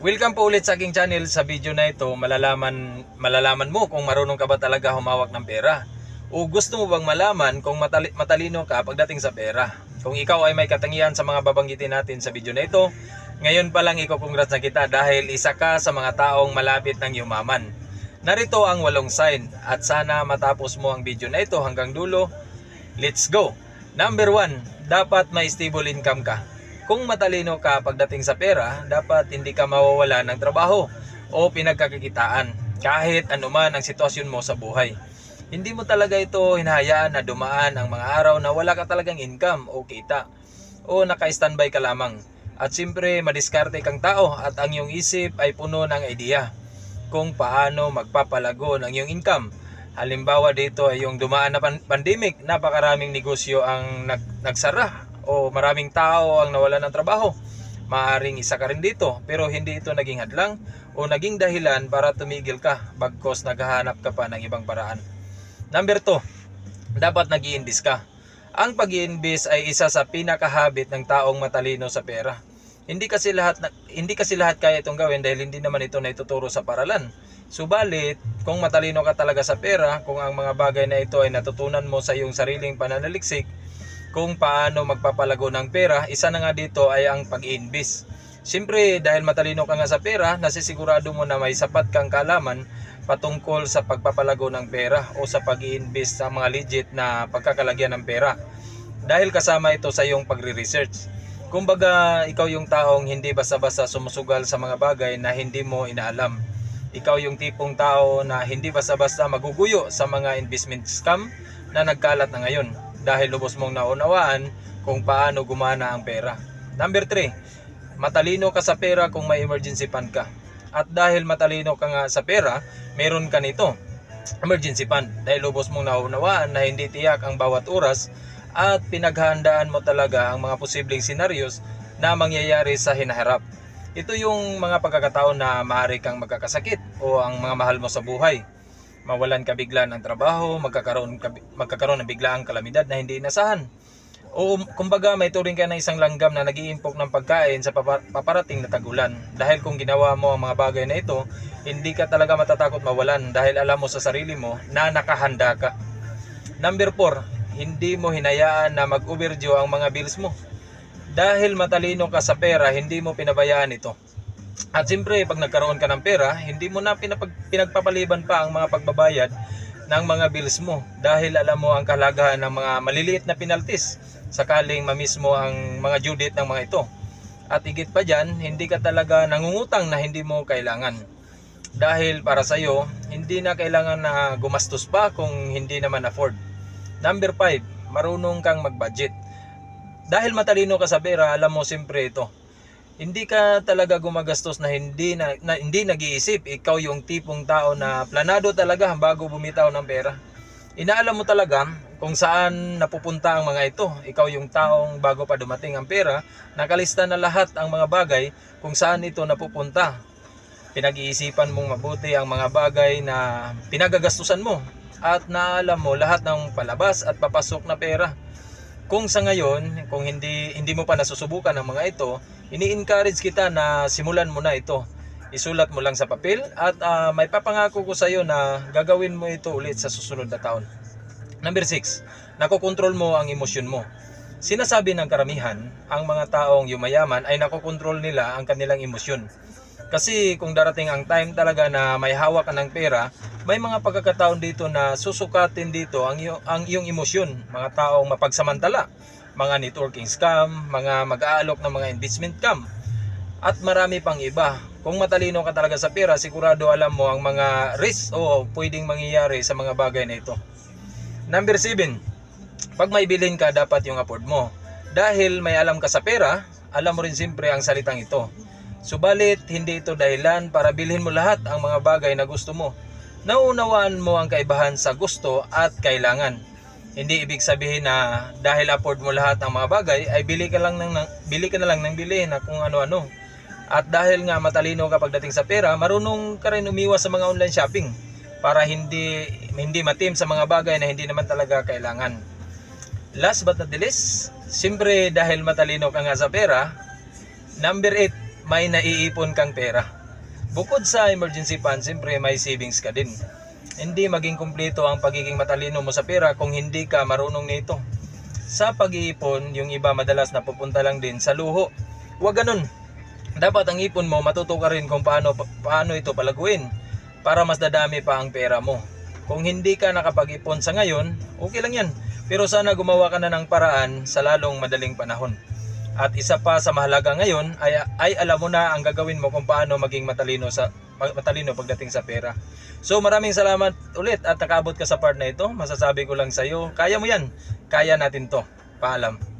Welcome po ulit sa aking channel. Sa video na ito, malalaman mo kung marunong ka ba talaga humawak ng pera. O gusto mo bang malaman kung matalino ka pagdating sa pera. Kung ikaw ay may katangian sa mga babanggitin natin sa video na ito, ngayon pa lang iko-congrats na kita dahil isa ka sa mga taong malapit ng yumaman. Narito ang 8 sign at sana matapos mo ang video na ito hanggang dulo. Let's go! Number 1, dapat may stable income ka. Kung matalino ka pagdating sa pera, dapat hindi ka mawawala ng trabaho o pinagkakakitaan kahit anuman ang sitwasyon mo sa buhay. Hindi mo talaga ito hinahayaan na dumaan ang mga araw na wala ka talagang income o kita o naka-standby ka lamang. At siyempre madiskarte kang tao at ang iyong isip ay puno ng idea kung paano magpapalago ng iyong income. Halimbawa dito ay yung dumaan na pandemic, napakaraming negosyo ang nagsara o maraming tao ang nawalan ng trabaho. Maaring isa ka rin dito pero hindi ito naging hadlang o naging dahilan para tumigil ka bagkos naghahanap ka pa ng ibang paraan. Number 2, dapat nag-i-invest ka. Ang pag-i-invest ay isa sa pinakahabit ng taong matalino sa pera. Hindi kasi lahat kaya itong gawin dahil hindi naman ito naituturo sa paralan. Subalit, kung matalino ka talaga sa pera, kung ang mga bagay na ito ay natutunan mo sa iyong sariling pananaliksik, kung paano magpapalago ng pera, isa na nga dito ay ang pag-i-invest. Siyempre, dahil matalino ka nga sa pera, nasisigurado mo na may sapat kang kaalaman patungkol sa pagpapalago ng pera o sa pag-i-invest sa mga legit na pagkakalagyan ng pera. Dahil kasama ito sa iyong pagre-research. Kumbaga, ikaw yung taong hindi basta-basta sumusugal sa mga bagay na hindi mo inaalam. Ikaw yung tipong tao na hindi basta-basta maguguyo sa mga investment scam na nagkalat na ngayon dahil lubos mong naunawaan kung paano gumana ang pera. Number 3, matalino ka sa pera kung may emergency fund ka. At dahil matalino ka nga sa pera, meron ka nito, emergency fund. Dahil lubos mong naunawaan na hindi tiyak ang bawat oras at pinaghahandaan mo talaga ang mga posibleng senaryos na mangyayari sa hinaharap. Ito yung mga pagkakataon na maaari kang magkakasakit o ang mga mahal mo sa buhay. Mawalan ka bigla ng trabaho, magkakaroon ng biglaang kalamidad na hindi inasahan. O kumbaga may turing ka na isang langgam na nag-iimpok ng pagkain sa paparating na tagulan. Dahil kung ginawa mo ang mga bagay na ito, hindi ka talaga matatakot mawalan dahil alam mo sa sarili mo na nakahanda ka. Number 4, hindi mo hinayaan na mag-overdue ang mga bills mo. Dahil matalino ka sa pera, hindi mo pinabayaan ito. At siyempre, pag nagkaroon ka ng pera, hindi mo na pinagpapaliban pa ang mga pagbabayad ng mga bills mo dahil alam mo ang kahalagahan ng mga maliliit na penalties sakaling mamiss mo ang mga due date ng mga ito. At higit pa dyan, hindi ka talaga nangungutang na hindi mo kailangan. Dahil para sa iyo, hindi na kailangan na gumastos pa kung hindi naman afford. Number 5, marunong kang mag-budget. Dahil matalino ka sa pera, alam mo siyempre ito. Hindi ka talaga gumagastos na hindi nag-iisip. Ikaw yung tipong tao na planado talaga bago bumitaw ng pera. Inaalam mo talaga kung saan napupunta ang mga ito. Ikaw yung taong bago pa dumating ang pera, nakalista na lahat ang mga bagay kung saan ito napupunta. Pinag-iisipan mong mabuti ang mga bagay na pinagagastusan mo at naalam mo lahat ng palabas at papasok na pera. Kung sa ngayon, kung hindi mo pa nasusubukan ang mga ito, ini-encourage kita na simulan mo na ito. Isulat mo lang sa papel at may papangako ko sa iyo na gagawin mo ito ulit sa susunod na taon. Number 6, nakokontrol mo ang emosyon mo. Sinasabi ng karamihan, ang mga taong yumayaman ay nakokontrol nila ang kanilang emosyon. Kasi kung darating ang time talaga na may hawak ka ng pera, may mga pagkakataon dito na susukatin dito ang iyong emosyon. Mga taong mapagsamantala, mga networking scam, mga mag-aalok ng mga investment scam, at marami pang iba. Kung matalino ka talaga sa pera, sigurado alam mo ang mga risk o pwedeng mangyayari sa mga bagay na ito. Number 7, pag may bilhin ka, dapat yung afford mo. Dahil may alam ka sa pera, alam mo rin siyempre ang salitang ito. Subalit, hindi ito dahilan para bilhin mo lahat ang mga bagay na gusto mo. Nauunawaan mo ang kaibahan sa gusto at kailangan. Hindi ibig sabihin na dahil afford mo lahat ng mga bagay ay bili ka na lang ng bili na kung ano-ano. At dahil nga matalino ka pagdating sa pera, marunong ka rin umiwas sa mga online shopping para hindi matim sa mga bagay na hindi naman talaga kailangan. Last but not the least, siyempre dahil matalino ka nga sa pera, number 8, may naiipon kang pera. Bukod sa emergency fund, siyempre may savings ka din. Hindi maging kumpleto ang pagiging matalino mo sa pera kung hindi ka marunong nito. Sa pag-iipon, yung iba madalas napupunta lang din sa luho. Huwag ganun. Dapat ang ipon mo, matuto ka rin kung paano ito palaguin para mas dadami pa ang pera mo. Kung hindi ka nakapag-ipon sa ngayon, okay lang yan. Pero sana gumawa ka na ng paraan sa lalong madaling panahon. At isa pa sa mahalaga ngayon ay alam mo na ang gagawin mo kung paano maging matalino pagdating sa pera. So maraming salamat ulit at nakaabot ka sa part na ito. Masasabi ko lang sa iyo, kaya mo yan. Kaya natin to. Paalam.